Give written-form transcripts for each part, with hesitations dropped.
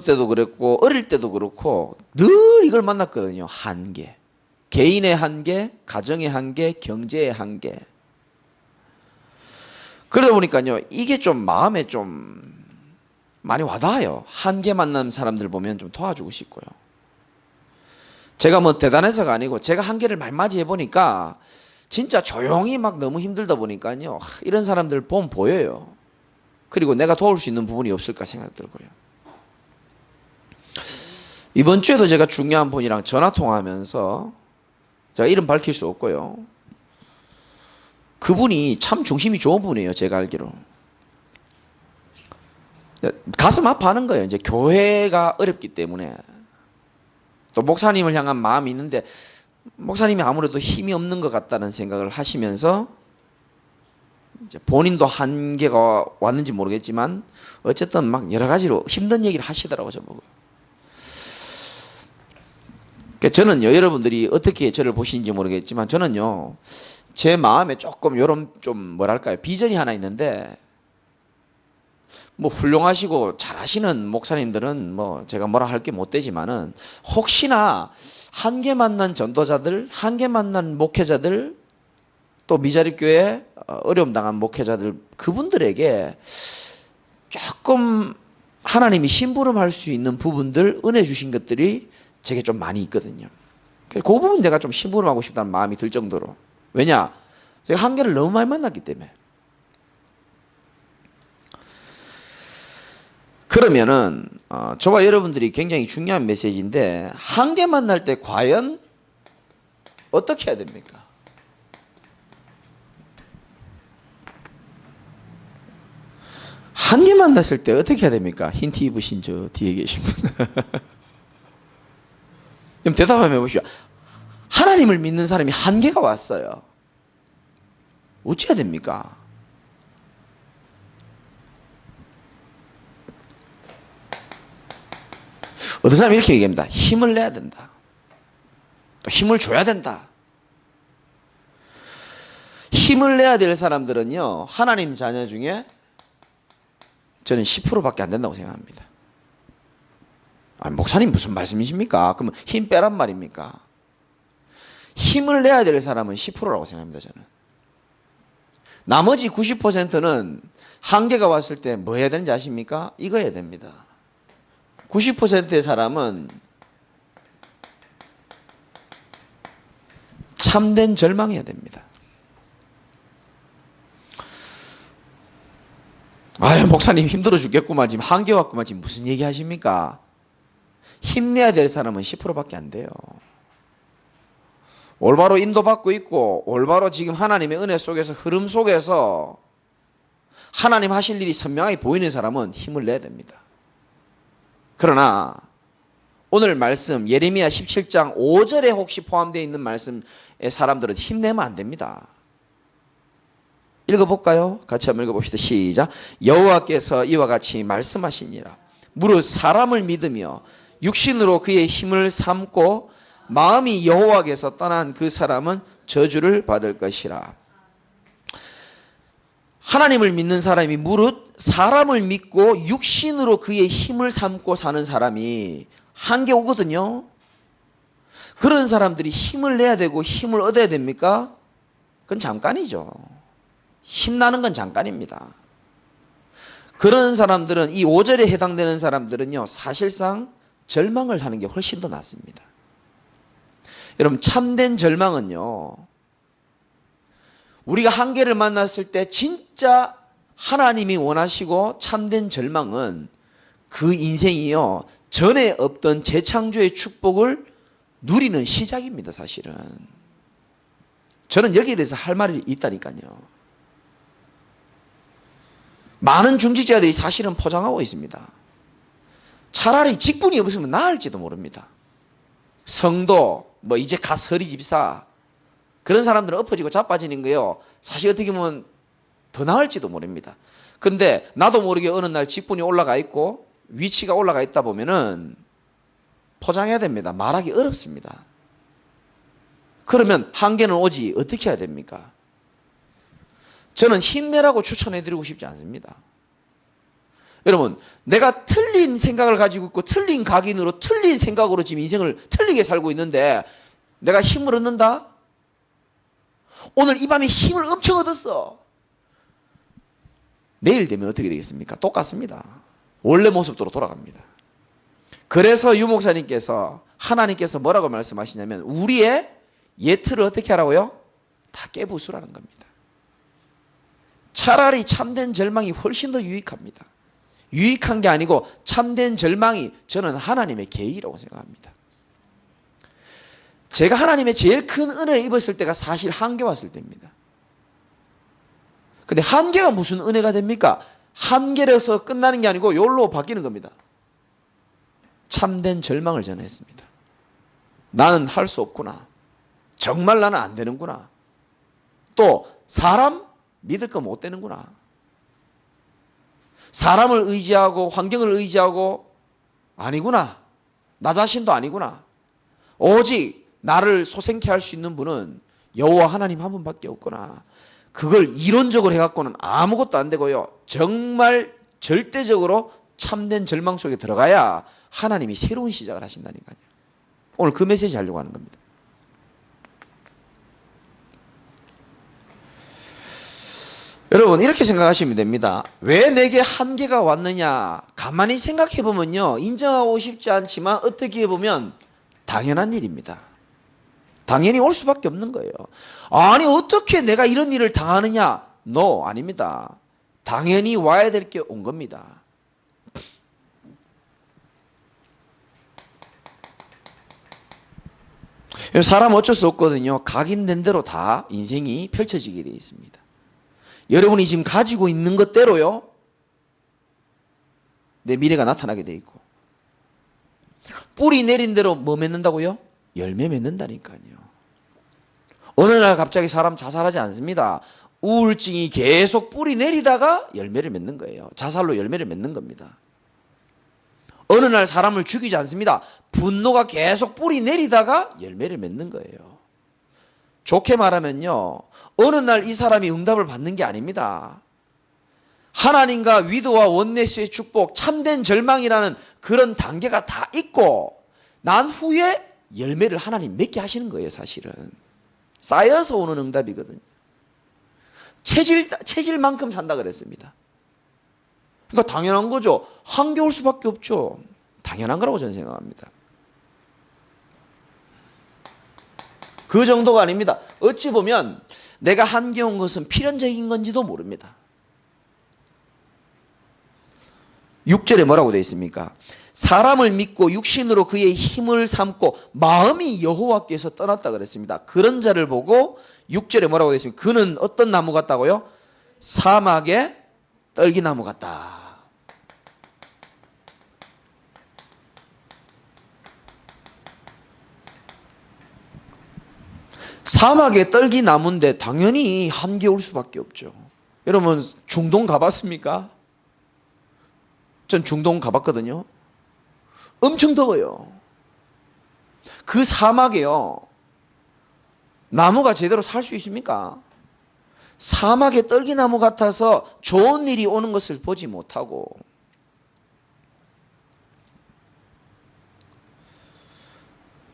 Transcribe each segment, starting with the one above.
때도 그랬고 어릴 때도 그렇고 늘 이걸 만났거든요. 한계. 개인의 한계, 가정의 한계, 경제의 한계. 그러다 보니까요, 이게 좀 마음에 좀 많이 와닿아요. 한계 만난 사람들 보면 좀 도와주고 싶고요. 제가 뭐 대단해서가 아니고 제가 한계를 많이 맞이해 보니까 진짜 조용히 막 너무 힘들다 보니까요, 이런 사람들 보면 보여요. 그리고 내가 도울 수 있는 부분이 없을까 생각 들고요. 이번 주에도 제가 중요한 분이랑 전화 통화하면서, 제가 이름 밝힐 수 없고요, 그분이 참 중심이 좋은 분이에요. 제가 알기로. 가슴 아파하는 거예요. 이제 교회가 어렵기 때문에. 또 목사님을 향한 마음이 있는데 목사님이 아무래도 힘이 없는 것 같다는 생각을 하시면서, 이제 본인도 한계가 왔는지 모르겠지만 어쨌든 막 여러 가지로 힘든 얘기를 하시더라고요. 저보고. 저는요, 여러분들이 어떻게 저를 보시는지 모르겠지만 저는요, 제 마음에 조금 요런 좀 뭐랄까요, 비전이 하나 있는데, 뭐 훌륭하시고 잘하시는 목사님들은 뭐 제가 뭐라 할 게 못 되지만은, 혹시나 한계 만난 전도자들, 한계 만난 목회자들, 또 미자립교회 어려움 당한 목회자들, 그분들에게 조금 하나님이 심부름할 수 있는 부분들, 은혜 주신 것들이 제게 좀 많이 있거든요. 그 부분 내가 좀 심부름하고 싶다는 마음이 들 정도로. 왜냐? 제가 한계를 너무 많이 만났기 때문에. 그러면은 저와 여러분들이 굉장히 중요한 메시지인데, 한계 만날 때 과연 어떻게 해야 됩니까? 한계 만났을 때 어떻게 해야 됩니까? 흰 티 입으신 저 뒤에 계신 분. 그럼 대답 한번 해보시죠. 하나님을 믿는 사람이 한계가 왔어요. 어찌해야 됩니까? 어떤 사람이 이렇게 얘기합니다. 힘을 내야 된다. 또 힘을 줘야 된다. 힘을 내야 될 사람들은요, 하나님 자녀 중에 저는 10%밖에 안 된다고 생각합니다. 아니, 목사님 무슨 말씀이십니까? 그러면 힘 빼란 말입니까? 힘을 내야 될 사람은 10%라고 생각합니다. 저는. 나머지 90%는 한계가 왔을 때 뭐 해야 되는지 아십니까? 이거 해야 됩니다. 90%의 사람은 참된 절망해야 됩니다. 아유, 목사님 힘들어 죽겠구만, 지금 한계 왔구만, 지금 무슨 얘기 하십니까? 힘내야 될 사람은 10%밖에 안 돼요. 올바로 인도받고 있고 올바로 지금 하나님의 은혜 속에서, 흐름 속에서 하나님 하실 일이 선명하게 보이는 사람은 힘을 내야 됩니다. 그러나 오늘 말씀 예레미야 17장 5절에 혹시 포함되어 있는 말씀의 사람들은 힘내면 안 됩니다. 읽어볼까요? 같이 한번 읽어봅시다. 시작. 여호와께서 이와 같이 말씀하시니라. 무릇 사람을 믿으며 육신으로 그의 힘을 삼고 마음이 여호와께서 떠난 그 사람은 저주를 받을 것이라. 하나님을 믿는 사람이 무릇 사람을 믿고 육신으로 그의 힘을 삼고 사는 사람이 한계 오거든요. 그런 사람들이 힘을 내야 되고 힘을 얻어야 됩니까? 그건 잠깐이죠. 힘나는 건 잠깐입니다. 그런 사람들은, 이 5절에 해당되는 사람들은요, 사실상 절망을 하는 게 훨씬 더 낫습니다. 여러분, 참된 절망은요, 우리가 한계를 만났을 때 진짜 하나님이 원하시고 참된 절망은 그 인생이요, 전에 없던 재창조의 축복을 누리는 시작입니다. 사실은 저는 여기에 대해서 할 말이 있다니까요. 많은 중직자들이 사실은 포장하고 있습니다. 차라리 직분이 없으면 나을지도 모릅니다. 성도, 뭐 이제 갓 서리 집사, 그런 사람들은 엎어지고 자빠지는 거요, 사실 어떻게 보면 더 나을지도 모릅니다. 그런데 나도 모르게 어느 날 직분이 올라가 있고 위치가 올라가 있다 보면은 포장해야 됩니다. 말하기 어렵습니다. 그러면 한계는 오지 어떻게 해야 됩니까? 저는 힘내라고 추천해드리고 싶지 않습니다. 여러분, 내가 틀린 생각을 가지고 있고 틀린 각인으로 틀린 생각으로 지금 인생을 틀리게 살고 있는데 내가 힘을 얻는다? 오늘 이 밤에 힘을 엄청 얻었어. 내일 되면 어떻게 되겠습니까? 똑같습니다. 원래 모습대로 돌아갑니다. 그래서 유 목사님께서 하나님께서 뭐라고 말씀하시냐면 우리의 예틀을 어떻게 하라고요? 다 깨부수라는 겁니다. 차라리 참된 절망이 훨씬 더 유익합니다. 유익한 게 아니고 참된 절망이 저는 하나님의 계획이라고 생각합니다. 제가 하나님의 제일 큰 은혜를 입었을 때가 사실 한계 왔을 때입니다. 근데 한계가 무슨 은혜가 됩니까? 한계로서 끝나는 게 아니고 요로 바뀌는 겁니다. 참된 절망을 전했습니다. 나는 할 수 없구나. 정말 나는 안 되는구나. 또 사람 믿을 거 못 되는구나. 사람을 의지하고 환경을 의지하고 아니구나. 나 자신도 아니구나. 오직 나를 소생케 할 수 있는 분은 여호와 하나님 한 분밖에 없구나. 그걸 이론적으로 해갖고는 아무것도 안 되고요. 정말 절대적으로 참된 절망 속에 들어가야 하나님이 새로운 시작을 하신다니까요. 오늘 그 메시지 하려고 하는 겁니다. 여러분 이렇게 생각하시면 됩니다. 왜 내게 한계가 왔느냐? 가만히 생각해 보면요. 인정하고 싶지 않지만 어떻게 보면 당연한 일입니다. 당연히 올 수밖에 없는 거예요. 아니 어떻게 내가 이런 일을 당하느냐? No, 아닙니다. 당연히 와야 될 게 온 겁니다. 사람 어쩔 수 없거든요. 각인된 대로 다 인생이 펼쳐지게 되어 있습니다. 여러분이 지금 가지고 있는 것대로요. 내 미래가 나타나게 되어 있고 뿌리 내린 대로 뭐 맺는다고요? 열매 맺는다니까요. 어느 날 갑자기 사람 자살하지 않습니다. 우울증이 계속 뿌리 내리다가 열매를 맺는 거예요. 자살로 열매를 맺는 겁니다. 어느 날 사람을 죽이지 않습니다. 분노가 계속 뿌리 내리다가 열매를 맺는 거예요. 좋게 말하면요. 어느 날 이 사람이 응답을 받는 게 아닙니다. 하나님과 위도와 원내스의 축복, 참된 절망이라는 그런 단계가 다 있고 난 후에 열매를 하나님 맺게 하시는 거예요. 사실은 쌓여서 오는 응답이거든요. 체질만큼 산다 그랬습니다. 그러니까 당연한 거죠. 한계 올 수밖에 없죠. 당연한 거라고 저는 생각합니다. 그 정도가 아닙니다. 어찌 보면 내가 한계 온 것은 필연적인 건지도 모릅니다. 6절에 뭐라고 되어 있습니까? 사람을 믿고 육신으로 그의 힘을 삼고 마음이 여호와께서 떠났다 그랬습니다. 그런 자를 보고 6절에 뭐라고 되어 있습니까? 그는 어떤 나무 같다고요? 사막의 떨기나무 같다. 사막의 떨기나무인데 당연히 한계 올 수밖에 없죠. 여러분 중동 가봤습니까? 전 중동 가봤거든요. 엄청 더워요. 그 사막에요. 나무가 제대로 살 수 있습니까? 사막의 떨기나무 같아서 좋은 일이 오는 것을 보지 못하고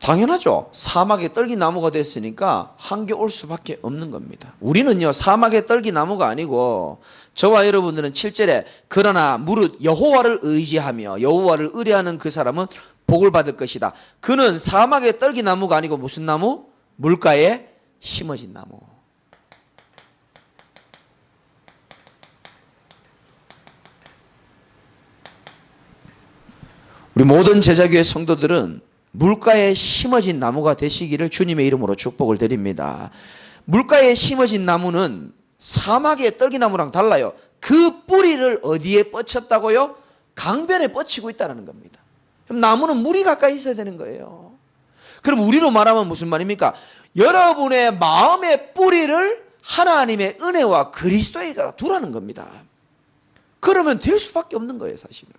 당연하죠. 사막의 떨기나무가 됐으니까 한계 올 수밖에 없는 겁니다. 우리는요 사막의 떨기나무가 아니고 저와 여러분들은 7절에 그러나 무릇 여호와를 의지하며 여호와를 의뢰하는 그 사람은 복을 받을 것이다. 그는 사막의 떨기나무가 아니고 무슨 나무? 물가에 심어진 나무. 우리 모든 제자교회 성도들은 물가에 심어진 나무가 되시기를 주님의 이름으로 축복을 드립니다. 물가에 심어진 나무는 사막의 떨기나무랑 달라요. 그 뿌리를 어디에 뻗쳤다고요? 강변에 뻗치고 있다는 겁니다. 그럼 나무는 물이 가까이 있어야 되는 거예요. 그럼 우리로 말하면 무슨 말입니까? 여러분의 마음의 뿌리를 하나님의 은혜와 그리스도에게 두라는 겁니다. 그러면 될 수밖에 없는 거예요, 사실은.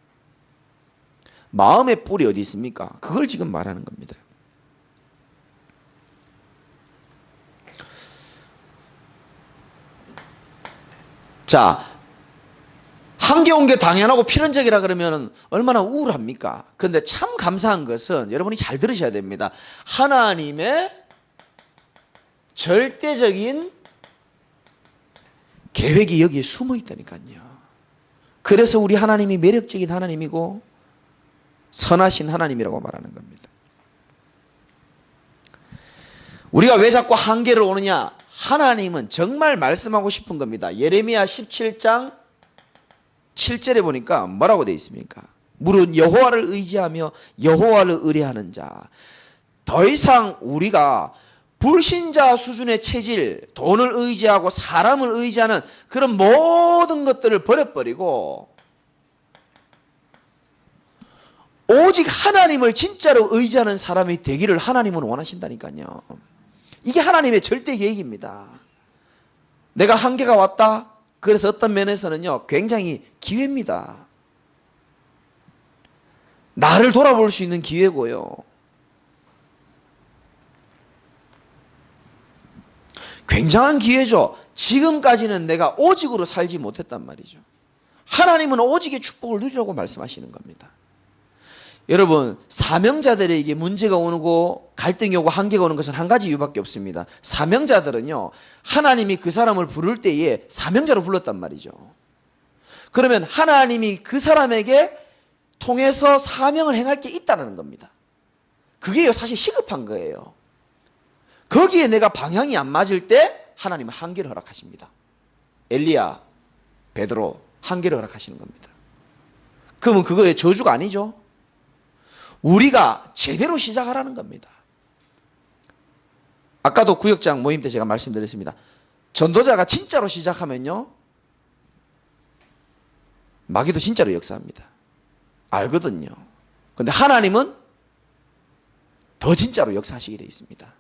마음의 뿌리 어디 있습니까? 그걸 지금 말하는 겁니다. 자, 한계 온 게 당연하고 필연적이라 그러면 얼마나 우울합니까? 그런데 참 감사한 것은 여러분이 잘 들으셔야 됩니다. 하나님의 절대적인 계획이 여기에 숨어 있다니까요. 그래서 우리 하나님이 매력적인 하나님이고 선하신 하나님이라고 말하는 겁니다. 우리가 왜 자꾸 한계를 오느냐? 하나님은 정말 말씀하고 싶은 겁니다. 예레미야 17장 7절에 보니까 뭐라고 되어 있습니까? 무릇 여호와를 의지하며 여호와를 의뢰하는 자. 더 이상 우리가 불신자 수준의 체질, 돈을 의지하고 사람을 의지하는 그런 모든 것들을 버려버리고 오직 하나님을 진짜로 의지하는 사람이 되기를 하나님은 원하신다니까요. 이게 하나님의 절대 계획입니다. 내가 한계가 왔다. 그래서 어떤 면에서는요, 굉장히 기회입니다. 나를 돌아볼 수 있는 기회고요. 굉장한 기회죠. 지금까지는 내가 오직으로 살지 못했단 말이죠. 하나님은 오직의 축복을 누리라고 말씀하시는 겁니다. 여러분, 사명자들에게 문제가 오고 갈등이 오고 한계가 오는 것은 한 가지 이유밖에 없습니다. 사명자들은요, 하나님이 그 사람을 부를 때에 사명자로 불렀단 말이죠. 그러면 하나님이 그 사람에게 통해서 사명을 행할 게 있다는 겁니다. 그게 사실 시급한 거예요. 거기에 내가 방향이 안 맞을 때 하나님은 한계를 허락하십니다. 엘리야, 베드로 한계를 허락하시는 겁니다. 그러면 그거의 저주가 아니죠. 우리가 제대로 시작하라는 겁니다. 아까도 구역장 모임 때 제가 말씀드렸습니다. 전도자가 진짜로 시작하면요, 마귀도 진짜로 역사합니다. 알거든요. 그런데 하나님은 더 진짜로 역사하시게 되어 있습니다.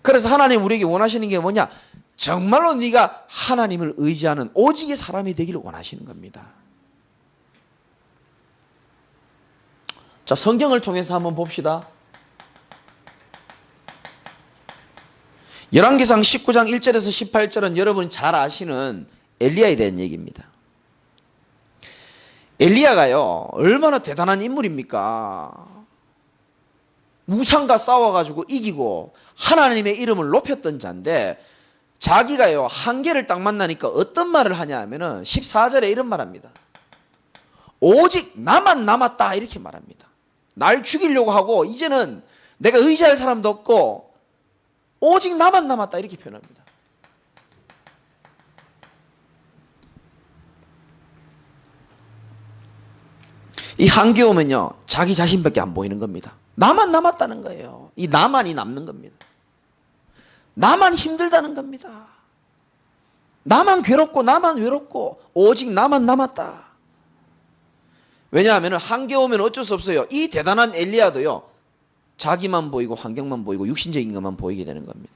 그래서 하나님 우리에게 원하시는 게 뭐냐? 정말로 네가 하나님을 의지하는 오직의 사람이 되기를 원하시는 겁니다. 자, 성경을 통해서 한번 봅시다. 열왕기상 19장 1절에서 18절은 여러분 잘 아시는 엘리야에 대한 얘기입니다. 엘리야가요, 얼마나 대단한 인물입니까? 우상과 싸워가지고 이기고 하나님의 이름을 높였던 자인데, 자기가요 한계를 딱 만나니까 어떤 말을 하냐 하면은 14절에 이런 말합니다. 오직 나만 남았다, 이렇게 말합니다. 날 죽이려고 하고 이제는 내가 의지할 사람도 없고 오직 나만 남았다, 이렇게 표현합니다. 이 한계 오면요, 자기 자신밖에 안 보이는 겁니다. 나만 남았다는 거예요. 이 나만이 남는 겁니다. 나만 힘들다는 겁니다. 나만 괴롭고 나만 외롭고 오직 나만 남았다. 왜냐하면 한계 오면 어쩔 수 없어요. 이 대단한 엘리야도요, 자기만 보이고 환경만 보이고 육신적인 것만 보이게 되는 겁니다.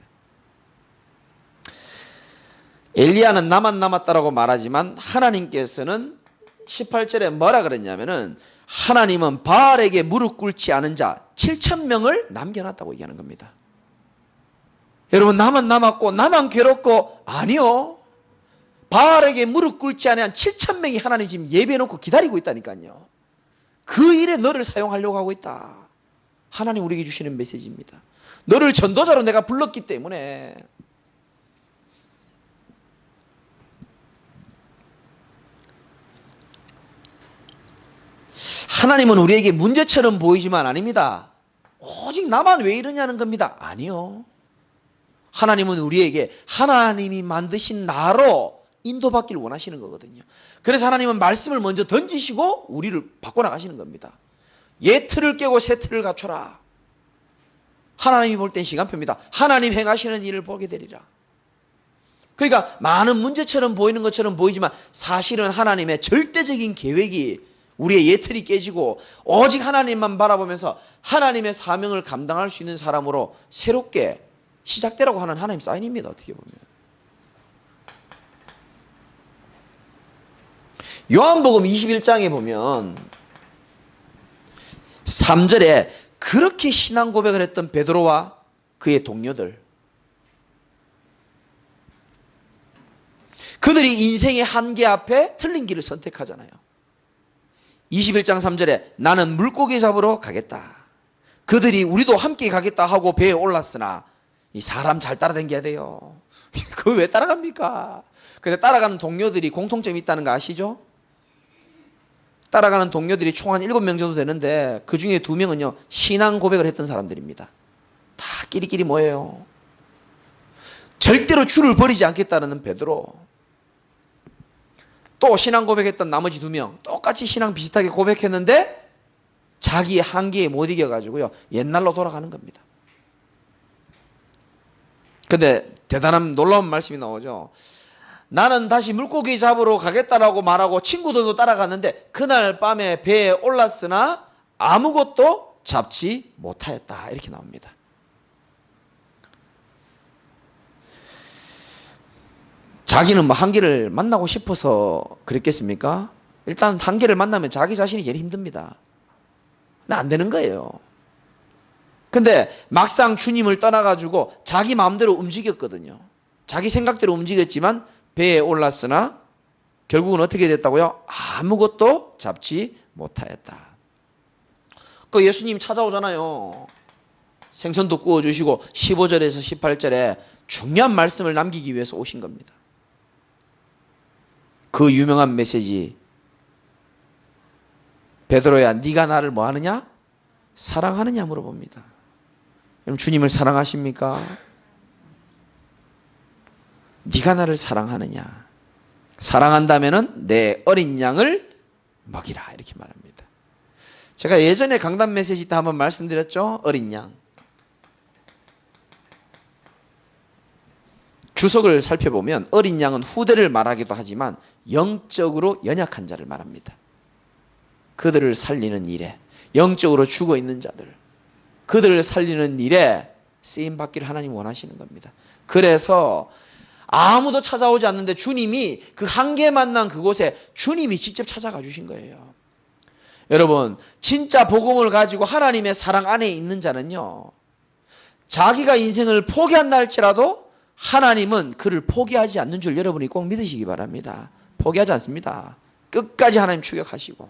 엘리야는 나만 남았다라고 말하지만 하나님께서는 18절에 뭐라 그랬냐면은 하나님은 바알에게 무릎 꿇지 않은 자 7,000명을 남겨놨다고 얘기하는 겁니다. 여러분, 나만 남았고 나만 괴롭고, 아니요. 바알에게 무릎 꿇지 않은 7,000명이 하나님 지금 예배해놓고 기다리고 있다니까요. 그 일에 너를 사용하려고 하고 있다. 하나님 우리에게 주시는 메시지입니다. 너를 전도자로 내가 불렀기 때문에. 하나님은 우리에게 문제처럼 보이지만 아닙니다. 오직 나만 왜 이러냐는 겁니다. 아니요. 하나님은 우리에게 하나님이 만드신 나로 인도받기를 원하시는 거거든요. 그래서 하나님은 말씀을 먼저 던지시고 우리를 바꿔나가시는 겁니다. 옛 틀을 깨고 새 틀을 갖춰라. 하나님이 볼 땐 시간표입니다. 하나님 행하시는 일을 보게 되리라. 그러니까 많은 문제처럼 보이는 것처럼 보이지만 사실은 하나님의 절대적인 계획이 우리의 옛 틀이 깨지고 오직 하나님만 바라보면서 하나님의 사명을 감당할 수 있는 사람으로 새롭게 시작되라고 하는 하나님 사인입니다. 어떻게 보면. 요한복음 21장에 보면 3절에 그렇게 신앙 고백을 했던 베드로와 그의 동료들, 그들이 인생의 한계 앞에 틀린 길을 선택하잖아요. 21장 3절에 나는 물고기 잡으러 가겠다. 그들이 우리도 함께 가겠다 하고 배에 올랐으나 이 사람 잘 따라다녀야 돼요. 그거 왜 따라갑니까? 근데 따라가는 동료들이 공통점이 있다는 거 아시죠? 따라가는 동료들이 총 한 7명 정도 되는데 그 중에 2명은요 신앙 고백을 했던 사람들입니다. 다 끼리끼리 모여요. 절대로 주를 버리지 않겠다는 베드로, 또 신앙 고백했던 나머지 2명 똑같이 신앙 비슷하게 고백했는데 자기의 한계에 못 이겨가지고요 옛날로 돌아가는 겁니다. 근데 대단한 놀라운 말씀이 나오죠. 나는 다시 물고기 잡으러 가겠다라고 말하고 친구들도 따라갔는데 그날 밤에 배에 올랐으나 아무것도 잡지 못하였다. 이렇게 나옵니다. 자기는 뭐 한계를 만나고 싶어서 그랬겠습니까? 일단 한계를 만나면 자기 자신이 제일 힘듭니다. 근데 안 되는 거예요. 근데 막상 주님을 떠나가지고 자기 마음대로 움직였거든요. 자기 생각대로 움직였지만 배에 올랐으나 결국은 어떻게 됐다고요? 아무것도 잡지 못하였다. 그 예수님 찾아오잖아요. 생선도 구워주시고 15절에서 18절에 중요한 말씀을 남기기 위해서 오신 겁니다. 그 유명한 메시지, 베드로야 네가 나를 뭐 하느냐? 사랑하느냐 물어봅니다. 여러분 주님을 사랑하십니까? 네가 나를 사랑하느냐? 사랑한다면은 내 어린 양을 먹이라 이렇게 말합니다. 제가 예전에 강단 메시지 때 한번 말씀드렸죠. 어린 양. 주석을 살펴보면 어린 양은 후대를 말하기도 하지만 영적으로 연약한 자를 말합니다. 그들을 살리는 일에, 영적으로 죽어있는 자들, 그들을 살리는 일에 쓰임받기를 하나님 원하시는 겁니다. 그래서 아무도 찾아오지 않는데 주님이 그 한계 만난 그곳에 주님이 직접 찾아가 주신 거예요. 여러분 진짜 복음을 가지고 하나님의 사랑 안에 있는 자는요 자기가 인생을 포기한다 할지라도 하나님은 그를 포기하지 않는 줄 여러분이 꼭 믿으시기 바랍니다. 포기하지 않습니다. 끝까지 하나님 추격하시고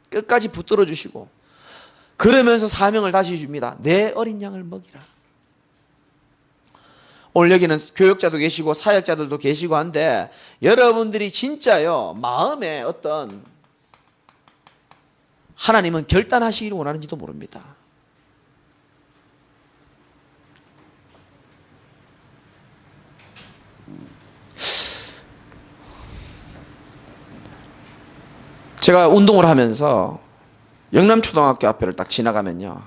끝까지 붙들어 주시고 그러면서 사명을 다시 줍니다. 내 어린 양을 먹이라. 오늘 여기는 교역자도 계시고 사역자들도 계시고 한데 여러분들이 진짜요 마음에 어떤 하나님은 결단하시기를 원하는지도 모릅니다. 제가 운동을 하면서 영남초등학교 앞에를 딱 지나가면요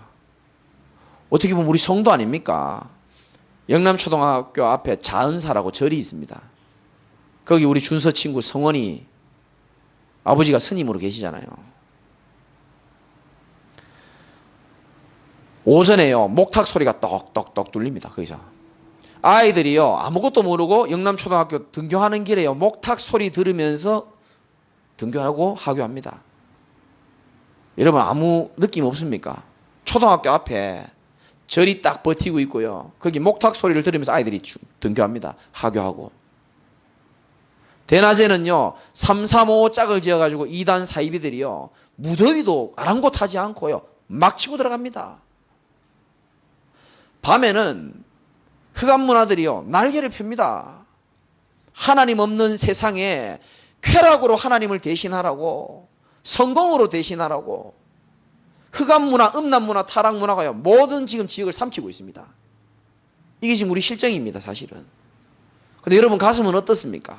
어떻게 보면 우리 성도 아닙니까? 영남초등학교 앞에 자은사라고 절이 있습니다. 거기 우리 준서 친구 성원이 아버지가 스님으로 계시잖아요. 오전에요 목탁 소리가 떡떡떡 들립니다. 거기서 아이들이요 아무것도 모르고 영남초등학교 등교하는 길에요 목탁 소리 들으면서 등교하고 하교합니다. 여러분 아무 느낌 없습니까? 초등학교 앞에 절이 딱 버티고 있고요 거기 목탁 소리를 들으면서 아이들이 등교합니다. 하교하고 대낮에는요 335 짝을 지어가지고 2단 사이비들이요 무더위도 아랑곳하지 않고요 막 치고 들어갑니다. 밤에는 흑암문화들이요 날개를 펴니다. 하나님 없는 세상에 쾌락으로 하나님을 대신하라고 성공으로 대신하라고 흑암문화, 음란문화, 타락문화가요 모든 지금 지역을 삼키고 있습니다. 이게 지금 우리 실정입니다. 사실은. 근데 여러분 가슴은 어떻습니까?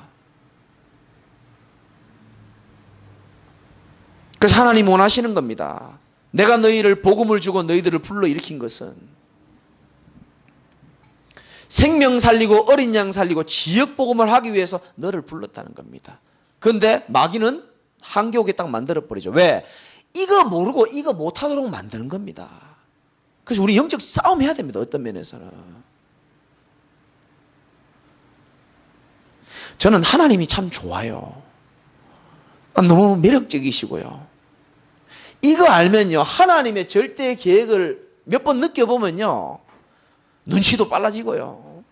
그래서 하나님 원하시는 겁니다. 내가 너희를 복음을 주고 너희들을 불러일으킨 것은 생명 살리고 어린 양 살리고 지역 복음을 하기 위해서 너를 불렀다는 겁니다. 그런데 마귀는 한계 오게 딱 만들어버리죠. 왜? 이거 모르고 이거 못하도록 만드는 겁니다. 그래서 우리 영적 싸움 해야 됩니다. 어떤 면에서는. 저는 하나님이 참 좋아요. 너무 매력적이시고요. 이거 알면요. 하나님의 절대 계획을 몇 번 느껴보면요. 눈치도 빨라지고요.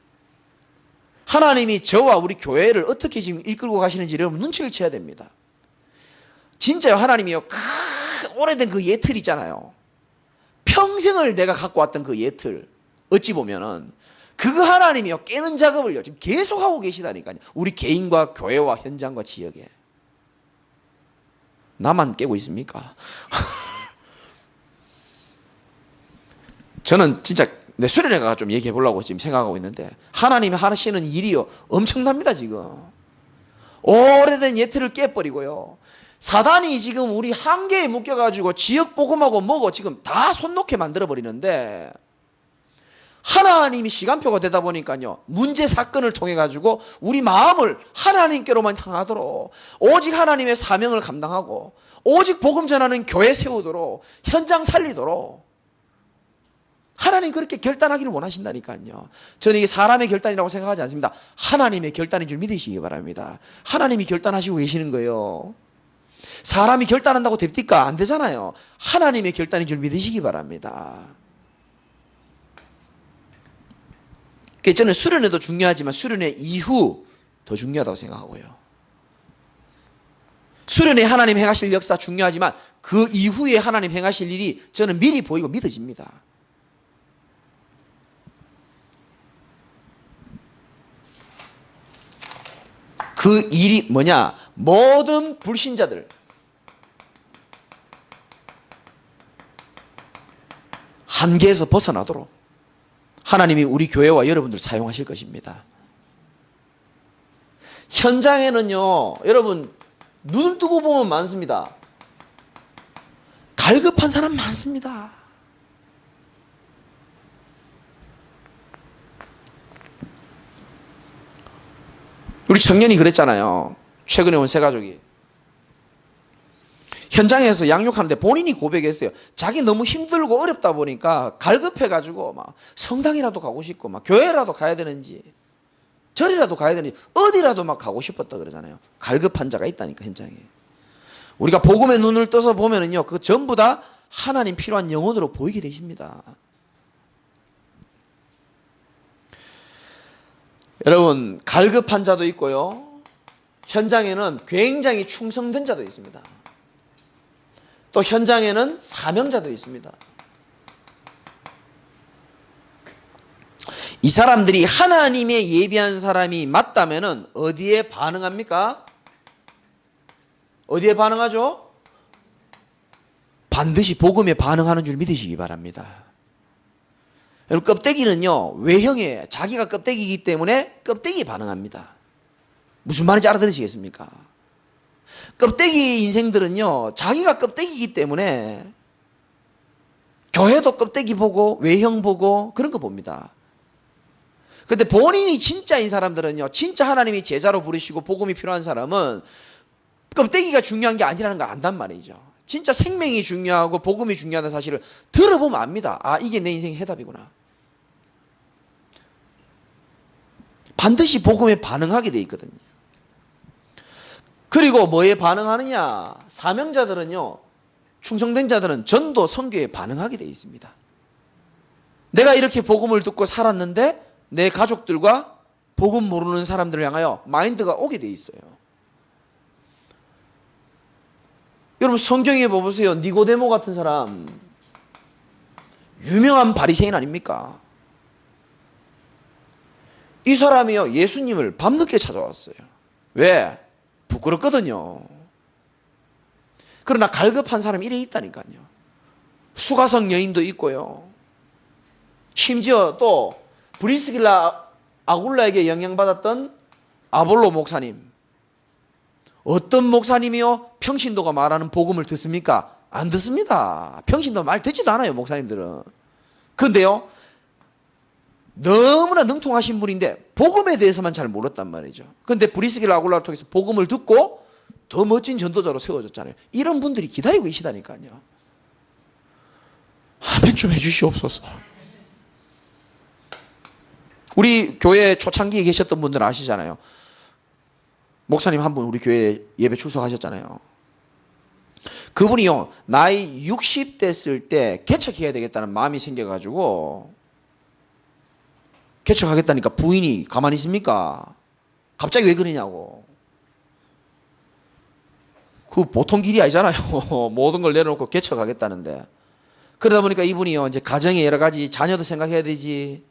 하나님이 저와 우리 교회를 어떻게 지금 이끌고 가시는지 여러분 눈치를 채야 됩니다. 진짜요. 하나님이요. 큰 오래된 그 예틀 있잖아요. 평생을 내가 갖고 왔던 그 예틀 어찌 보면은 그거 하나님이요. 깨는 작업을요. 지금 계속 하고 계시다니까요. 우리 개인과 교회와 현장과 지역에. 나만 깨고 있습니까? 저는 진짜 내 수련회 가서 좀 얘기해 보려고 지금 생각하고 있는데 하나님이 하시는 일이요 엄청납니다. 지금 오래된 예틀을 깨버리고요, 사단이 지금 우리 한계에 묶여가지고 지역 복음하고 뭐고 지금 다 손 놓게 만들어 버리는데, 하나님이 시간표가 되다 보니까요 문제 사건을 통해 가지고 우리 마음을 하나님께로만 향하도록, 오직 하나님의 사명을 감당하고 오직 복음 전하는 교회 세우도록, 현장 살리도록 하나님 그렇게 결단하기를 원하신다니까요. 저는 이게 사람의 결단이라고 생각하지 않습니다. 하나님의 결단인 줄 믿으시기 바랍니다. 하나님이 결단하시고 계시는 거예요. 사람이 결단한다고 됩니까? 안 되잖아요. 하나님의 결단인 줄 믿으시기 바랍니다. 저는 수련회도 중요하지만 수련회 이후 더 중요하다고 생각하고요. 수련회 하나님 행하실 역사 중요하지만 그 이후에 하나님 행하실 일이 저는 미리 보이고 믿어집니다. 그 일이 뭐냐? 모든 불신자들, 한계에서 벗어나도록 하나님이 우리 교회와 여러분들 사용하실 것입니다. 현장에는요 여러분 눈을 뜨고 보면 많습니다. 갈급한 사람 많습니다. 우리 청년이 그랬잖아요. 최근에 온 세 가족이 현장에서 양육하는데 본인이 고백했어요. 자기 너무 힘들고 어렵다 보니까 갈급해가지고 막 성당이라도 가고 싶고 막 교회라도 가야 되는지 절이라도 가야 되는지 어디라도 막 가고 싶었다 그러잖아요. 갈급한 자가 있다니까 현장에. 우리가 복음의 눈을 떠서 보면은요 그 전부 다 하나님 필요한 영혼으로 보이게 돼 있습니다. 여러분 갈급한 자도 있고요, 현장에는 굉장히 충성된 자도 있습니다. 또 현장에는 사명자도 있습니다. 이 사람들이 하나님의 예비한 사람이 맞다면은 어디에 반응합니까? 어디에 반응하죠? 반드시 복음에 반응하는 줄 믿으시기 바랍니다. 여러분 껍데기는요 외형에 자기가 껍데기이기 때문에 껍데기에 반응합니다. 무슨 말인지 알아들으시겠습니까? 껍데기 인생들은요 자기가 껍데기이기 때문에 교회도 껍데기 보고 외형 보고 그런 거 봅니다. 근데 본인이 진짜인 사람들은요, 진짜 하나님이 제자로 부르시고 복음이 필요한 사람은 껍데기가 중요한 게 아니라는 걸 안단 말이죠. 진짜 생명이 중요하고 복음이 중요하다는 사실을 들어보면 압니다. 아, 이게 내 인생의 해답이구나. 반드시 복음에 반응하게 돼 있거든요. 그리고 뭐에 반응하느냐? 사명자들은요, 충성된 자들은 전도 선교에 반응하게 돼 있습니다. 내가 이렇게 복음을 듣고 살았는데 내 가족들과 복음 모르는 사람들을 향하여 마인드가 오게 돼 있어요. 여러분 성경에 보세요. 니고데모 같은 사람 유명한 바리새인 아닙니까? 이 사람이요 예수님을 밤늦게 찾아왔어요. 왜? 부끄럽거든요. 그러나 갈급한 사람이 이래 있다니까요. 수가성 여인도 있고요. 심지어 또 브리스길라 아굴라에게 영향받았던 아볼로 목사님. 어떤 목사님이요? 평신도가 말하는 복음을 듣습니까? 안 듣습니다. 평신도 말 듣지도 않아요, 목사님들은. 그런데요, 너무나 능통하신 분인데 복음에 대해서만 잘 몰랐단 말이죠. 그런데 브리스길라 아굴라를 통해서 복음을 듣고 더 멋진 전도자로 세워졌잖아요. 이런 분들이 기다리고 계시다니까요. 아멘 좀 해주시옵소서. 우리 교회 초창기에 계셨던 분들 아시잖아요. 목사님 한 분 우리 교회 예배 출석하셨잖아요. 그분이요 나이 60 됐을 때 개척해야 되겠다는 마음이 생겨가지고 개척하겠다니까 부인이 가만히 있습니까? 갑자기 왜 그러냐고. 그 보통 길이 아니잖아요. 모든 걸 내려놓고 개척하겠다는데. 그러다 보니까 이분이요, 이제 가정에 여러 가지 자녀도 생각해야 되지,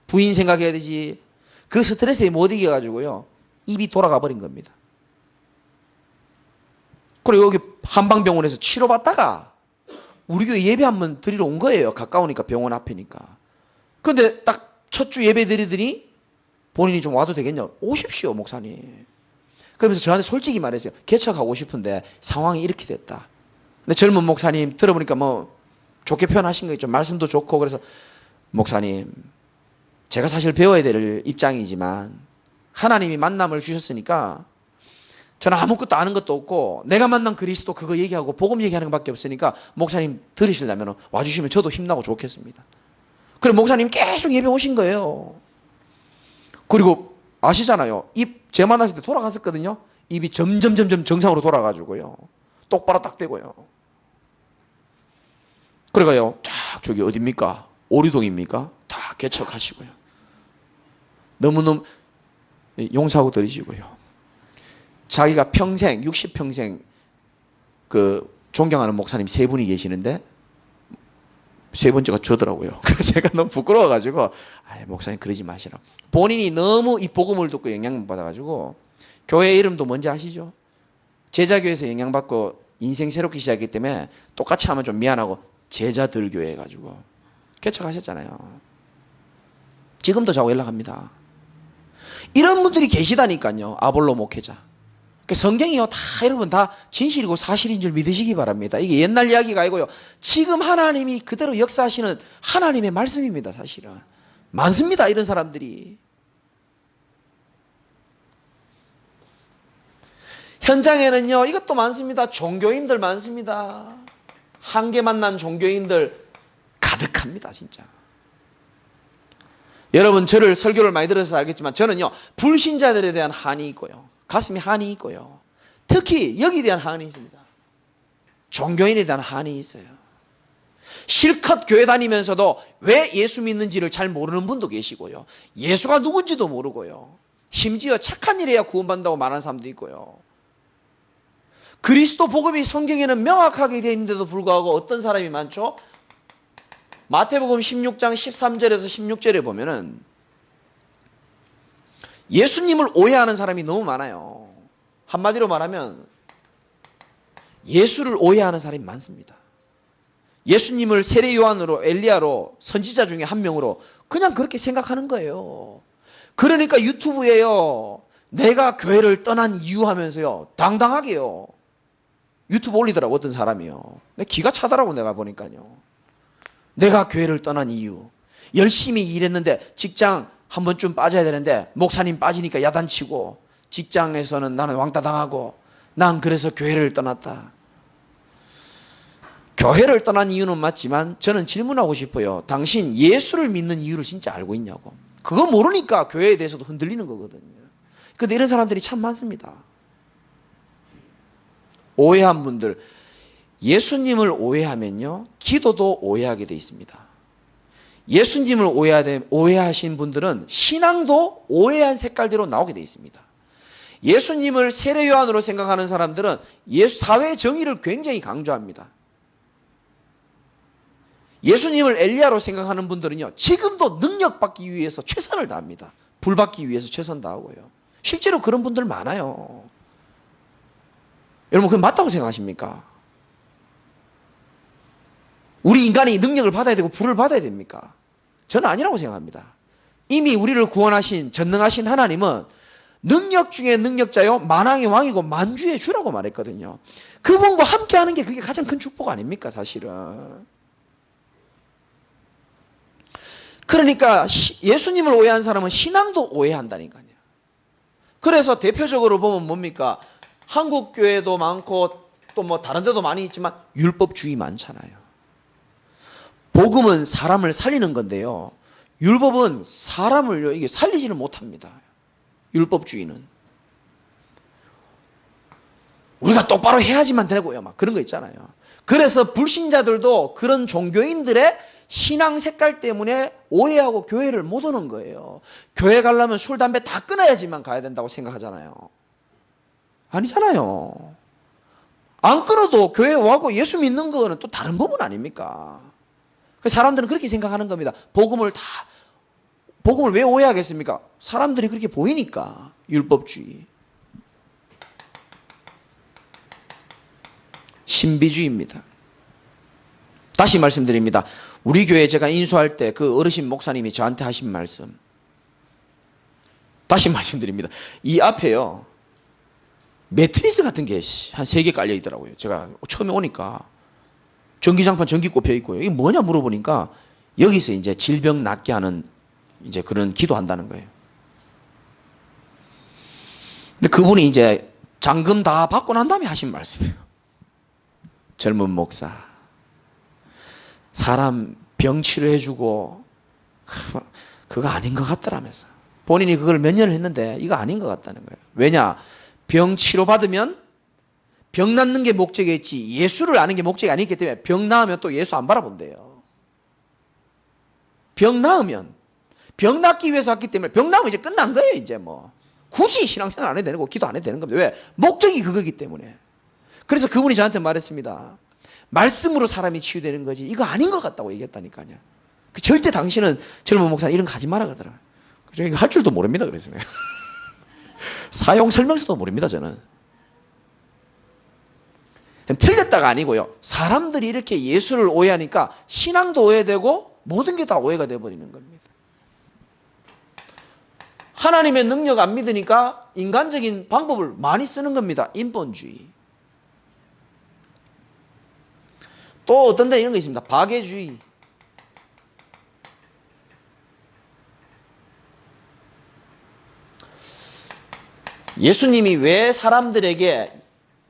부인 생각해야 되지. 그 스트레스에 못 이겨가지고요, 입이 돌아가 버린 겁니다. 그리고 여기 한방병원에서 치료받다가 우리 교회 예배 한번 드리러 온 거예요. 가까우니까, 병원 앞이니까. 근데 딱 첫 주 예배 드리더니 본인이 좀 와도 되겠냐? 오십시오, 목사님. 그러면서 저한테 솔직히 말했어요. 개척하고 싶은데 상황이 이렇게 됐다. 근데 젊은 목사님 들어보니까 뭐 좋게 표현하신 거겠죠. 말씀도 좋고. 그래서 목사님, 제가 사실 배워야 될 입장이지만 하나님이 만남을 주셨으니까 저는 아무것도 아는 것도 없고 내가 만난 그리스도 그거 얘기하고 복음 얘기하는 것밖에 없으니까 목사님 들으시려면 와주시면 저도 힘나고 좋겠습니다. 그래 목사님 계속 예배 오신 거예요. 그리고 아시잖아요. 입 제 만났을 때 돌아갔었거든요. 입이 점점 정상으로 돌아가지고요. 똑바로 딱 되고요. 그래가요. 쫙 저기 어딥니까? 오리동입니까? 다 개척하시고요. 너무너무 용서하고 드리시고요. 자기가 평생 60평생 그 존경하는 목사님 세 분이 계시는데 세 번째가 저더라고요. 그래서 제가 너무 부끄러워가지고 목사님 그러지 마시라. 본인이 너무 이 복음을 듣고 영향받아가지고 교회 이름도 뭔지 아시죠? 제자교회에서 영향받고 인생 새롭게 시작했기 때문에 똑같이 하면 좀 미안하고 제자들 교회 해가지고 개척하셨잖아요. 지금도 저하고 연락합니다. 이런 분들이 계시다니까요. 아볼로 목회자. 성경이요, 다 여러분 다 진실이고 사실인 줄 믿으시기 바랍니다. 이게 옛날 이야기가 아니고요. 지금 하나님이 그대로 역사하시는 하나님의 말씀입니다. 사실은 많습니다. 이런 사람들이. 현장에는요, 이것도 많습니다. 종교인들 많습니다. 한계 만난 종교인들 가득합니다. 진짜. 여러분 저를 설교를 많이 들어서 알겠지만 저는요, 불신자들에 대한 한이 있고요, 가슴에 한이 있고요, 특히 여기에 대한 한이 있습니다. 종교인에 대한 한이 있어요. 실컷 교회 다니면서도 왜 예수 믿는지를 잘 모르는 분도 계시고요, 예수가 누군지도 모르고요, 심지어 착한 일해야 구원받는다고 말하는 사람도 있고요. 그리스도 복음이 성경에는 명확하게 되어 있는데도 불구하고 어떤 사람이 많죠? 마태복음 16장 13절에서 16절에 보면은 예수님을 오해하는 사람이 너무 많아요. 한마디로 말하면 예수를 오해하는 사람이 많습니다. 예수님을 세례 요한으로, 엘리야로, 선지자 중에 한 명으로 그냥 그렇게 생각하는 거예요. 그러니까 유튜브에요, 내가 교회를 떠난 이유 하면서요, 당당하게요 유튜브 올리더라고 어떤 사람이요. 내 기가 차더라고. 내가 보니까요, 내가 교회를 떠난 이유, 열심히 일했는데 직장 한 번쯤 빠져야 되는데 목사님 빠지니까 야단치고, 직장에서는 나는 왕따 당하고, 난 그래서 교회를 떠났다. 교회를 떠난 이유는 맞지만 저는 질문하고 싶어요. 당신 예수를 믿는 이유를 진짜 알고 있냐고. 그거 모르니까 교회에 대해서도 흔들리는 거거든요. 근데 이런 사람들이 참 많습니다. 오해한 분들, 예수님을 오해하면요, 기도도 오해하게 돼 있습니다. 예수님을 오해하신 분들은 신앙도 오해한 색깔대로 나오게 돼 있습니다. 예수님을 세례 요한으로 생각하는 사람들은 사회의 정의를 굉장히 강조합니다. 예수님을 엘리야로 생각하는 분들은요, 지금도 능력 받기 위해서 최선을 다합니다. 불 받기 위해서 최선 다하고요. 실제로 그런 분들 많아요. 여러분, 그건 맞다고 생각하십니까? 우리 인간이 능력을 받아야 되고 불을 받아야 됩니까? 저는 아니라고 생각합니다. 이미 우리를 구원하신 전능하신 하나님은 능력 중에 능력자요, 만왕의 왕이고 만주의 주라고 말했거든요. 그분과 함께하는 게 그게 가장 큰 축복 아닙니까, 사실은. 그러니까 예수님을 오해한 사람은 신앙도 오해한다니까요. 그래서 대표적으로 보면 뭡니까? 한국 교회도 많고 또 뭐 다른 데도 많이 있지만 율법주의 많잖아요. 복음은 사람을 살리는 건데요, 율법은 사람을요, 이게 살리지는 못합니다. 율법주의는 우리가 똑바로 해야지만 되고요, 막 그런 거 있잖아요. 그래서 불신자들도 그런 종교인들의 신앙 색깔 때문에 오해하고 교회를 못 오는 거예요. 교회 가려면 술, 담배 다 끊어야지만 가야 된다고 생각하잖아요. 아니잖아요. 안 끊어도 교회 와고 예수 믿는 거는 또 다른 부분 아닙니까? 사람들은 그렇게 생각하는 겁니다. 복음을 왜 오해하겠습니까? 사람들이 그렇게 보이니까. 율법주의. 신비주의입니다. 다시 말씀드립니다. 우리 교회 제가 인수할 때 그 어르신 목사님이 저한테 하신 말씀. 다시 말씀드립니다. 이 앞에요. 매트리스 같은 게 한 3개 깔려 있더라고요. 제가 처음에 오니까. 전기장판 전기 꼽혀 있고요. 이게 뭐냐 물어보니까 여기서 이제 질병 낫게 하는 이제 그런 기도한다는 거예요. 근데 그분이 이제 잔금 다 받고 난 다음에 하신 말씀이에요. 젊은 목사. 사람 병 치료해주고 그거 아닌 것 같더라면서. 본인이 그걸 몇 년을 했는데 이거 아닌 것 같다는 거예요. 왜냐? 병 치료받으면 병 낫는 게 목적이었지 예수를 아는 게 목적이 아니기 때문에 병 나으면 또 예수 안 바라본대요. 병 나으면 병 낫기 위해서 왔기 때문에 병 나으면 이제 끝난 거예요. 이제 뭐 굳이 신앙생활 안 해도 되는 거 기도 안 해도 되는 겁니다. 왜? 목적이 그거기 때문에. 그래서 그분이 저한테 말했습니다. 말씀으로 사람이 치유되는 거지 이거 아닌 것 같다고 얘기했다니까요. 절대 당신은 젊은 목사님 이런 거 하지 마라 그러더라고요. 이거 할 줄도 모릅니다. 그래서 사용 설명서도 모릅니다. 저는. 틀렸다가 아니고요. 사람들이 이렇게 예수를 오해하니까 신앙도 오해되고 모든 게 다 오해가 되어버리는 겁니다. 하나님의 능력 안 믿으니까 인간적인 방법을 많이 쓰는 겁니다. 인본주의. 또 어떤 데 이런 게 있습니다. 박애주의. 예수님이 왜 사람들에게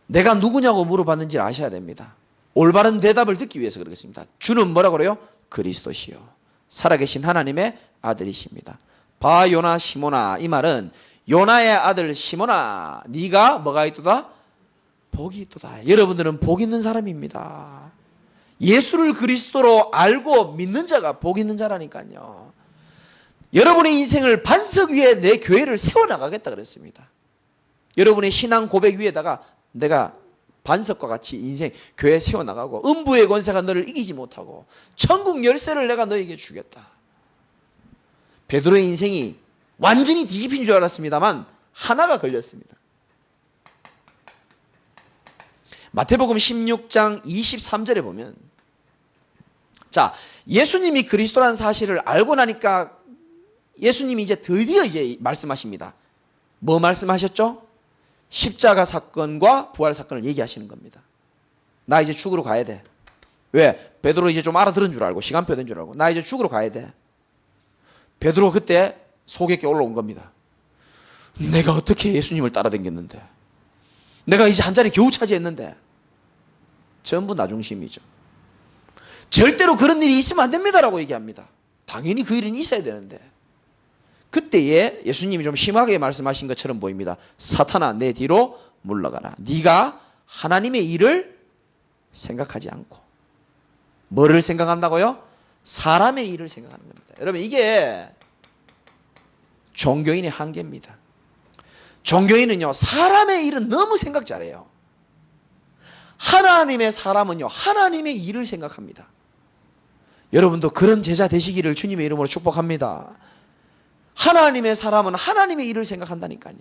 내가 누구냐고 물어봤는지 아셔야 됩니다. 올바른 대답을 듣기 위해서 그러겠습니다. 주는 뭐라고 그래요? 그리스도시요 살아계신 하나님의 아들이십니다. 바 요나 시모나. 이 말은 요나의 아들 시모나 네가 뭐가 있도다? 복이 있도다. 여러분들은 복 있는 사람입니다. 예수를 그리스도로 알고 믿는 자가 복 있는 자라니까요. 여러분의 인생을 반석 위에 내 교회를 세워나가겠다 그랬습니다. 여러분의 신앙 고백 위에다가 내가 반석과 같이 인생 교회 세워나가고 음부의 권세가 너를 이기지 못하고 천국 열쇠를 내가 너에게 주겠다. 베드로의 인생이 완전히 뒤집힌 줄 알았습니다만 하나가 걸렸습니다. 마태복음 16장 23절에 보면 자, 예수님이 그리스도라는 사실을 알고 나니까 예수님이 이제 드디어 이제 말씀하십니다. 뭐 말씀하셨죠? 십자가 사건과 부활 사건을 얘기하시는 겁니다. 나 이제 죽으러 가야 돼. 왜? 베드로 이제 좀 알아들은 줄 알고 시간표 된 줄 알고 나 이제 죽으러 가야 돼. 베드로 그때 속에 깨 올라온 겁니다. 내가 어떻게 예수님을 따라다녔는데 내가 이제 한 자리 겨우 차지했는데 전부 나 중심이죠. 절대로 그런 일이 있으면 안 됩니다라고 얘기합니다. 당연히 그 일은 있어야 되는데 그때에 예수님이 좀 심하게 말씀하신 것처럼 보입니다. 사탄아 내 뒤로 물러가라. 네가 하나님의 일을 생각하지 않고 뭐를 생각한다고요? 사람의 일을 생각하는 겁니다. 여러분 이게 종교인의 한계입니다. 종교인은요 사람의 일은 너무 생각 잘해요. 하나님의 사람은요 하나님의 일을 생각합니다. 여러분도 그런 제자 되시기를 주님의 이름으로 축복합니다. 하나님의 사람은 하나님의 일을 생각한다니까요.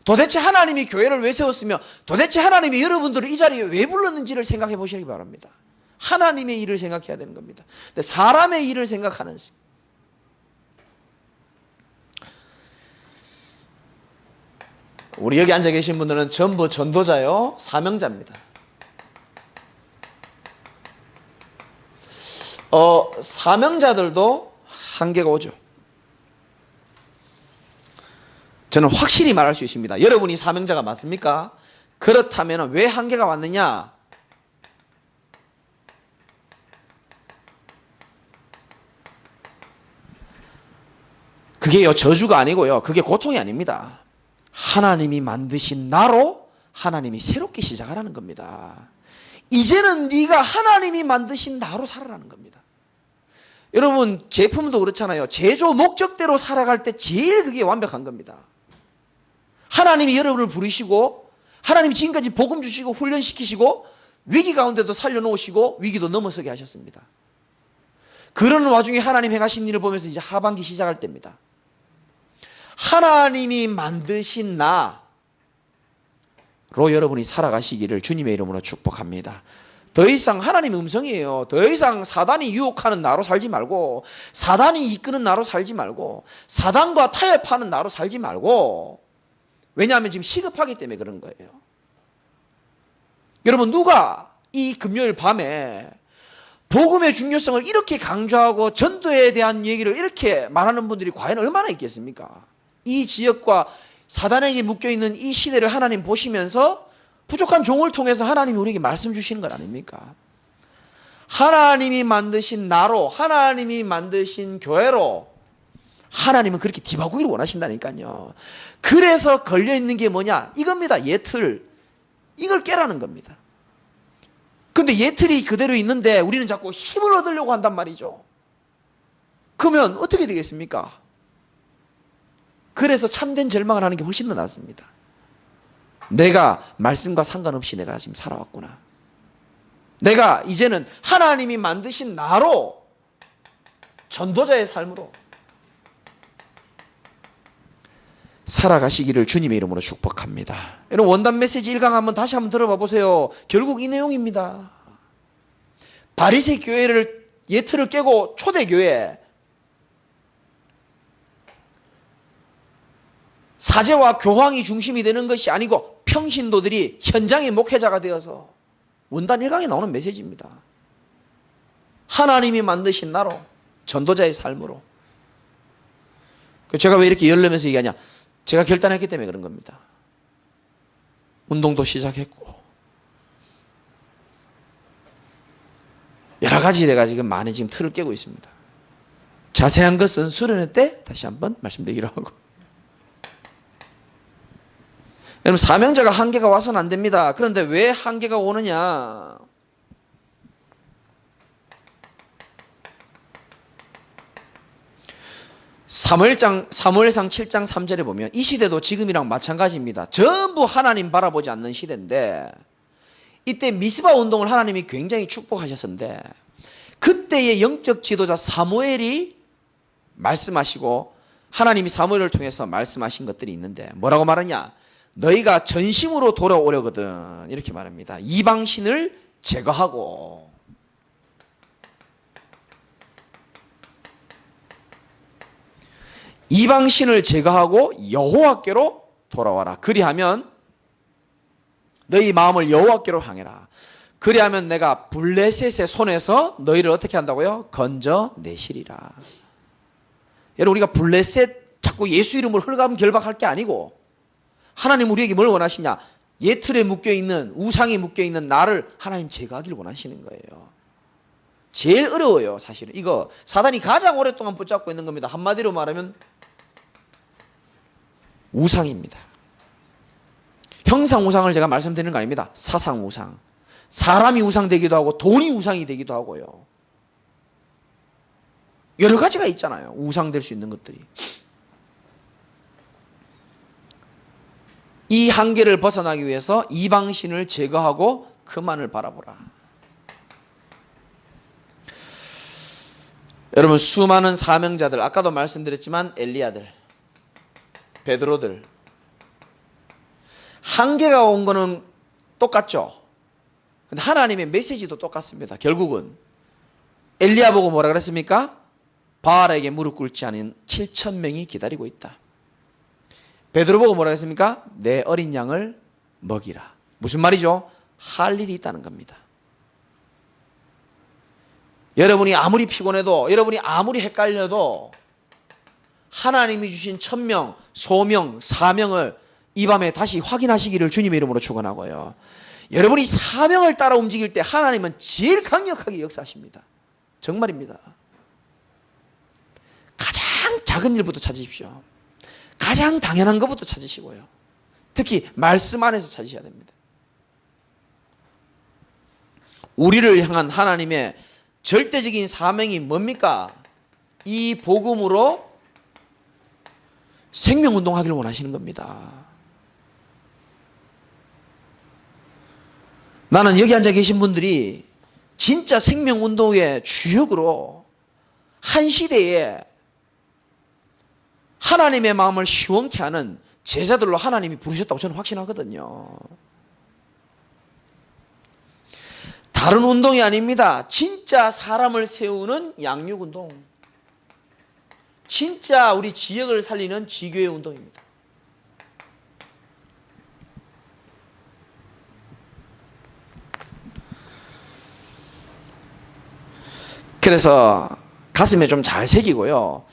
도대체 하나님이 교회를 왜 세웠으며 도대체 하나님이 여러분들을 이 자리에 왜 불렀는지를 생각해 보시기 바랍니다. 하나님의 일을 생각해야 되는 겁니다. 근데 사람의 일을 생각하는 우리 여기 앉아 계신 분들은 전부 전도자요 사명자입니다. 사명자들도 한계가 오죠. 저는 확실히 말할 수 있습니다. 여러분이 사명자가 맞습니까? 그렇다면 왜 한계가 왔느냐? 그게요 저주가 아니고요 그게 고통이 아닙니다. 하나님이 만드신 나로 하나님이 새롭게 시작하라는 겁니다. 이제는 네가 하나님이 만드신 나로 살아라는 겁니다. 여러분 제품도 그렇잖아요. 제조 목적대로 살아갈 때 제일 그게 완벽한 겁니다. 하나님이 여러분을 부르시고 하나님이 지금까지 복음 주시고 훈련시키시고 위기 가운데도 살려놓으시고 위기도 넘어서게 하셨습니다. 그런 와중에 하나님 행하신 일을 보면서 이제 하반기 시작할 때입니다. 하나님이 만드신 나로 여러분이 살아가시기를 주님의 이름으로 축복합니다. 더 이상 하나님의 음성이에요. 더 이상 사단이 유혹하는 나로 살지 말고, 사단이 이끄는 나로 살지 말고, 사단과 타협하는 나로 살지 말고. 왜냐하면 지금 시급하기 때문에 그런 거예요. 여러분, 누가 이 금요일 밤에 복음의 중요성을 이렇게 강조하고 전도에 대한 얘기를 이렇게 말하는 분들이 과연 얼마나 있겠습니까? 이 지역과 사단에게 묶여있는 이 시대를 하나님 보시면서 부족한 종을 통해서 하나님이 우리에게 말씀 주시는 것 아닙니까? 하나님이 만드신 나로, 하나님이 만드신 교회로 하나님은 그렇게 디바구기를 원하신다니까요. 그래서 걸려있는 게 뭐냐? 이겁니다. 예틀. 이걸 깨라는 겁니다. 근데 예틀이 그대로 있는데 우리는 자꾸 힘을 얻으려고 한단 말이죠. 그러면 어떻게 되겠습니까? 그래서 참된 절망을 하는 게 훨씬 더 낫습니다. 내가 말씀과 상관없이 내가 지금 살아왔구나. 내가 이제는 하나님이 만드신 나로, 전도자의 삶으로 살아가시기를 주님의 이름으로 축복합니다. 여러분, 원단 메시지 1강 한번 다시 한번 들어봐 보세요. 결국 이 내용입니다. 바리새 교회를, 예틀을 깨고 초대교회, 사제와 교황이 중심이 되는 것이 아니고 평신도들이 현장의 목회자가 되어서, 원단 1강에 나오는 메시지입니다. 하나님이 만드신 나로, 전도자의 삶으로. 제가 왜 이렇게 열려면서 얘기하냐? 제가 결단했기 때문에 그런 겁니다. 운동도 시작했고 여러 가지 내가 지금 많이 지금 틀을 깨고 있습니다. 자세한 것은 수련회 때 다시 한번 말씀드리기로 하고. 여러분, 사명자가 한계가 와서는 안 됩니다. 그런데 왜 한계가 오느냐? 사무엘상 7장 3절에 보면 이 시대도 지금이랑 마찬가지입니다. 전부 하나님 바라보지 않는 시대인데, 이때 미스바 운동을 하나님이 굉장히 축복하셨는데, 그때의 영적 지도자 사무엘이 말씀하시고 하나님이 사무엘을 통해서 말씀하신 것들이 있는데, 뭐라고 말하냐? 너희가 전심으로 돌아오려거든, 이렇게 말합니다. 이방신을 제거하고, 이방신을 제거하고 여호와께로 돌아와라. 그리하면 너희 마음을 여호와께로 향해라. 그리하면 내가 블레셋의 손에서 너희를 어떻게 한다고요? 건져내시리라. 여러분, 우리가 블레셋 자꾸 예수 이름으로 헐감결박할 게 아니고, 하나님 우리에게 뭘 원하시냐? 예틀에 묶여있는, 우상에 묶여있는 나를 하나님 제거하기를 원하시는 거예요. 제일 어려워요. 사실은 이거 사단이 가장 오랫동안 붙잡고 있는 겁니다. 한마디로 말하면 우상입니다. 형상 우상을 제가 말씀드리는 거 아닙니다. 사상 우상. 사람이 우상 되기도 하고 돈이 우상이 되기도 하고요. 여러 가지가 있잖아요. 우상 될 수 있는 것들이. 이 한계를 벗어나기 위해서 이방신을 제거하고 그만을 바라보라. 여러분, 수많은 사명자들, 아까도 말씀드렸지만 엘리야들, 베드로들, 한계가 온 거는 똑같죠. 근데 하나님의 메시지도 똑같습니다. 결국은 엘리야 보고 뭐라 그랬습니까? 바알에게 무릎 꿇지 않은 7,000명이 기다리고 있다. 베드로 보고 뭐라 했습니까? 내 어린 양을 먹이라. 무슨 말이죠? 할 일이 있다는 겁니다. 여러분이 아무리 피곤해도, 여러분이 아무리 헷갈려도 하나님이 주신 천명, 소명, 사명을 이 밤에 다시 확인하시기를 주님의 이름으로 축원하고요. 여러분이 사명을 따라 움직일 때 하나님은 제일 강력하게 역사하십니다. 정말입니다. 가장 작은 일부터 찾으십시오. 가장 당연한 것부터 찾으시고요. 특히 말씀 안에서 찾으셔야 됩니다. 우리를 향한 하나님의 절대적인 사명이 뭡니까? 이 복음으로 생명운동하기를 원하시는 겁니다. 나는 여기 앉아 계신 분들이 진짜 생명운동의 주역으로 한 시대에 하나님의 마음을 시원케 하는 제자들로 하나님이 부르셨다고 저는 확신하거든요. 다른 운동이 아닙니다. 진짜 사람을 세우는 양육운동, 진짜 우리 지역을 살리는 지교의 운동입니다. 그래서 가슴에 좀 잘 새기고요.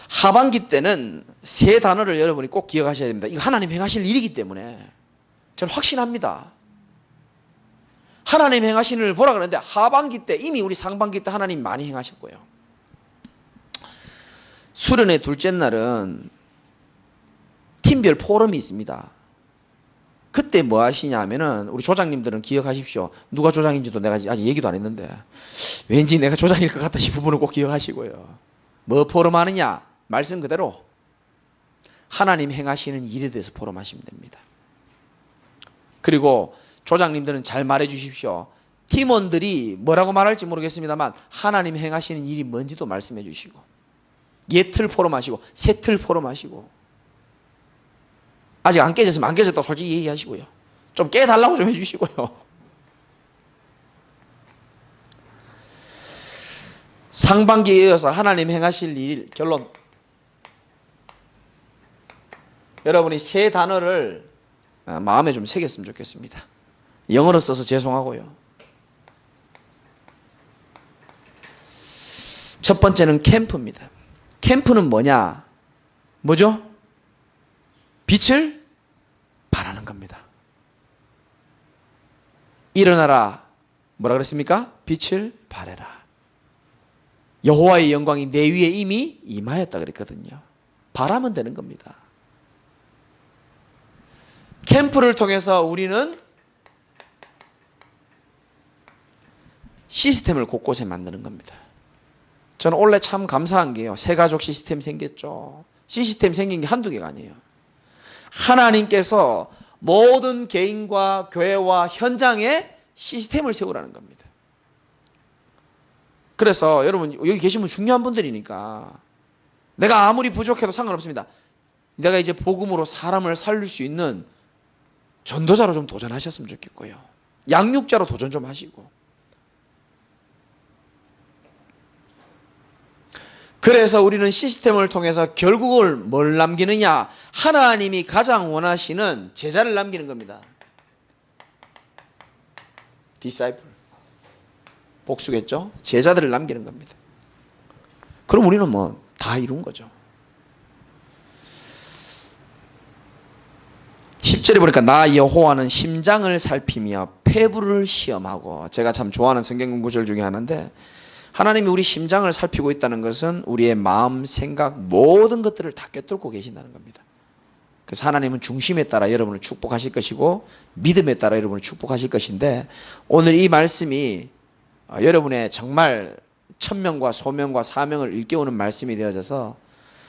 하반기 때는 세 단어를 여러분이 꼭 기억하셔야 됩니다. 이거 하나님 행하실 일이기 때문에 저는 확신합니다. 하나님 행하시는 일을 보라 그러는데 하반기 때, 이미 우리 상반기 때 하나님 많이 행하셨고요. 수련의 둘째 날은 팀별 포럼이 있습니다. 그때 뭐 하시냐 하면은, 우리 조장님들은 기억하십시오. 누가 조장인지도 내가 아직 얘기도 안 했는데 왠지 내가 조장일 것 같다 싶은 분은 꼭 기억하시고요. 뭐 포럼 하느냐? 말씀 그대로 하나님 행하시는 일에 대해서 포럼하시면 됩니다. 그리고 조장님들은 잘 말해 주십시오. 팀원들이 뭐라고 말할지 모르겠습니다만 하나님 행하시는 일이 뭔지도 말씀해 주시고, 예틀 포럼하시고 새틀 포럼하시고, 아직 안 깨졌으면 안 깨졌다고 솔직히 얘기하시고요. 좀 깨달라고 좀 해주시고요. 상반기에 이어서 하나님 행하실 일, 결론, 여러분이 세 단어를 마음에 좀 새겼으면 좋겠습니다. 영어로 써서 죄송하고요. 첫 번째는 캠프입니다. 캠프는 뭐냐? 뭐죠? 빛을 발하는 겁니다. 일어나라. 뭐라 그랬습니까? 빛을 발해라. 여호와의 영광이 내 위에 이미 임하였다 그랬거든요. 발하면 되는 겁니다. 캠프를 통해서 우리는 시스템을 곳곳에 만드는 겁니다. 저는 원래 참 감사한 게요, 새가족 시스템 생겼죠. 시스템 생긴 게 한두 개가 아니에요. 하나님께서 모든 개인과 교회와 현장에 시스템을 세우라는 겁니다. 그래서 여러분 여기 계신 분 중요한 분들이니까 내가 아무리 부족해도 상관없습니다. 내가 이제 복음으로 사람을 살릴 수 있는 전도자로 좀 도전하셨으면 좋겠고요. 양육자로 도전 좀 하시고. 그래서 우리는 시스템을 통해서 결국을 뭘 남기느냐? 하나님이 가장 원하시는 제자를 남기는 겁니다. 디사이플. 복수겠죠? 제자들을 남기는 겁니다. 그럼 우리는 뭐 다 이룬 거죠. 10절에 보니까 나 여호와는 심장을 살피며 폐부를 시험하고, 제가 참 좋아하는 성경 구절 중에 하나인데, 하나님이 우리 심장을 살피고 있다는 것은 우리의 마음, 생각, 모든 것들을 다 꿰뚫고 계신다는 겁니다. 그래서 하나님은 중심에 따라 여러분을 축복하실 것이고 믿음에 따라 여러분을 축복하실 것인데, 오늘 이 말씀이 여러분의 정말 천명과 소명과 사명을 일깨우는 말씀이 되어져서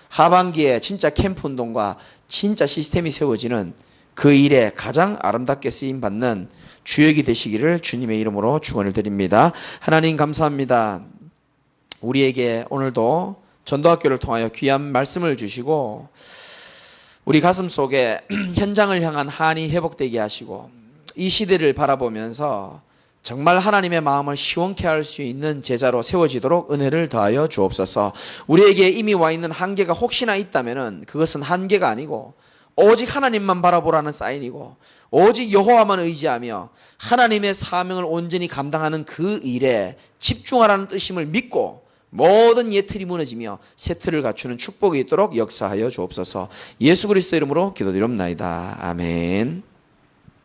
하반기에 진짜 캠프 운동과 진짜 시스템이 세워지는 그 일에 가장 아름답게 쓰임받는 주역이 되시기를 주님의 이름으로 축원을 드립니다. 하나님 감사합니다. 우리에게 오늘도 전도학교를 통하여 귀한 말씀을 주시고 우리 가슴 속에 현장을 향한 한이 회복되게 하시고, 이 시대를 바라보면서 정말 하나님의 마음을 시원케 할 수 있는 제자로 세워지도록 은혜를 더하여 주옵소서. 우리에게 이미 와 있는 한계가 혹시나 있다면 그것은 한계가 아니고 오직 하나님만 바라보라는 사인이고, 오직 여호와만 의지하며 하나님의 사명을 온전히 감당하는 그 일에 집중하라는 뜻임을 믿고 모든 예틀이 무너지며 새 틀을 갖추는 축복이 있도록 역사하여 주옵소서. 예수 그리스도 이름으로 기도드립나이다. 아멘.